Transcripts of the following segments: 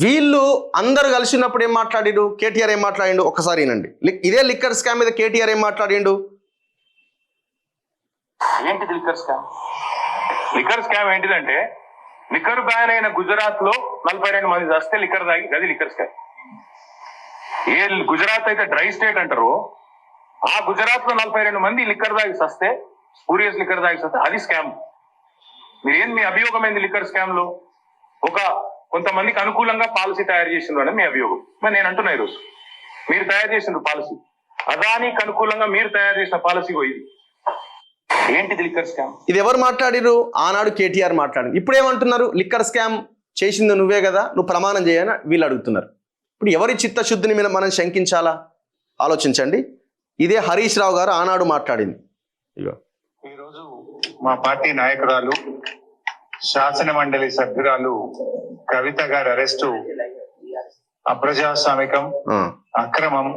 వీళ్ళు అందరు కలిసినప్పుడు ఏం మాట్లాడిండు, కేటీఆర్ ఏం మాట్లాడిండు ఒక్కసారి వినండి. ఇదే లిక్కర్ స్కామ్ మీద కేటీఆర్ ఏం మాట్లాడిండు. ఏంటిది లిక్కర్ స్కామ్? లిక్కర్ స్కామ్ ఏంటిదంటే లిక్కర్ బ్యాన్ అయిన గుజరాత్ లో 42 మంది చస్తే లిక్కర్ తాగి, అది లిక్కర్ స్కామ్. ఏ గుజరాత్ అయితే డ్రై స్టేట్ అంటారో ఆ గుజరాత్ లో 42 మంది లిక్కర్ తాగి చస్తే, స్పూరియస్ లిక్కర్ తాగి చస్తే అది స్కామ్. మీరేం మీ అభియోగం ఏంది లిక్కర్ స్కామ్ లో? కొంతమందికి అనుకూలంగా పాలసీ తయారు చేసిండ్రు అని మీ అభియోగం. మరి నేను అంటున్నా ఈరోజు మీరు తయారు చేసిండ్రు పాలసీ, అదానికి అనుకూలంగా మీరు తయారు చేసిన పాలసీ పోయింది. ఏంటిది లిక్కర్ స్కామ్? ఇది ఎవరు మాట్లాడిరు? ఆనాడు కేటీఆర్ మాట్లాడింది. ఇప్పుడు ఏమంటున్నారు? లిక్కర్ స్కామ్ చేసింది నువ్వే కదా, నువ్వు ప్రమాణం చేయని వీళ్ళు అడుగుతున్నారు. ఇప్పుడు ఎవరి చిత్తశుద్ధిని మీద మనం శంకించాలా ఆలోచించండి. ఇదే హరీష్ రావు గారు ఆనాడు మాట్లాడింది. ఈరోజు మా పార్టీ నాయకురాలు శాసన మండలి సభ్యురాలు కవిత గారి అరెస్టు అప్రజాస్వామికం, అక్రమం,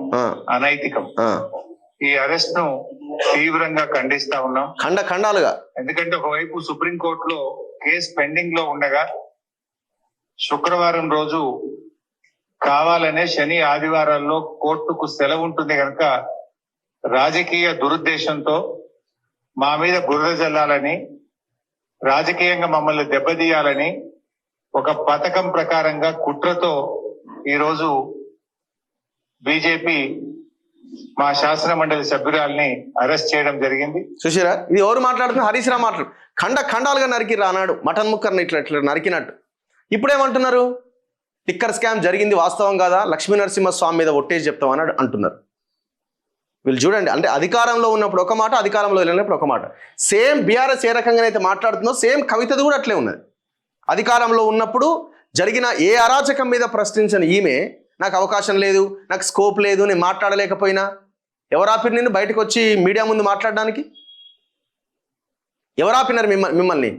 అనైతికం. ఈ అరెస్ట్ ను తీవ్రంగా ఖండిస్తా ఉన్నాం, ఖండాలుగా. ఎందుకంటే ఒకవైపు సుప్రీంకోర్టులో కేసు పెండింగ్ లో ఉండగా శుక్రవారం రోజు కావాలనే శని ఆదివారాల్లో కోర్టుకు సెలవు ఉంటుంది కనుక రాజకీయ దురుద్దేశంతో మా మీద బురద జల్లాలని, రాజకీయంగా మమ్మల్ని దెబ్బతీయాలని ఒక పథకం ప్రకారంగా కుట్రతో ఈరోజు బీజేపీ మా శాసన మండలి సభ్యురాల్ని అరెస్ట్ చేయడం జరిగింది. చూసారా, ఇది ఎవరు మాట్లాడుతున్నారు? హరీష్ రావు మాట్లాడు. ఖండాలుగా నరికి రానాడు, మటన్ ముక్కర్ని ఇట్లా నరికినట్టు. ఇప్పుడేమంటున్నారు? లిక్కర్ స్కామ్ జరిగింది వాస్తవం కాదా, లక్ష్మీ నరసింహస్వామి మీద ఒట్టేసి చెప్తామని అంటున్నారు. వీళ్ళు చూడండి, అంటే అధికారంలో ఉన్నప్పుడు ఒక మాట, అధికారంలో వెళ్ళినప్పుడు ఒక మాట. సేమ్ బీఆర్ఎస్ ఏ రకంగానైతే మాట్లాడుతుందో సేమ్ కవితది కూడా అట్లే ఉన్నది. అధికారంలో ఉన్నప్పుడు జరిగిన ఏ అరాచకం మీద ప్రశ్నించని ఈమె, నాకు అవకాశం లేదు, నాకు స్కోప్ లేదు, నేను మాట్లాడలేకపోయినా, ఎవరు ఆపిరు నిన్ను బయటకు వచ్చి మీడియా ముందు మాట్లాడడానికి? ఎవరు ఆపినారు మిమ్మల్ని?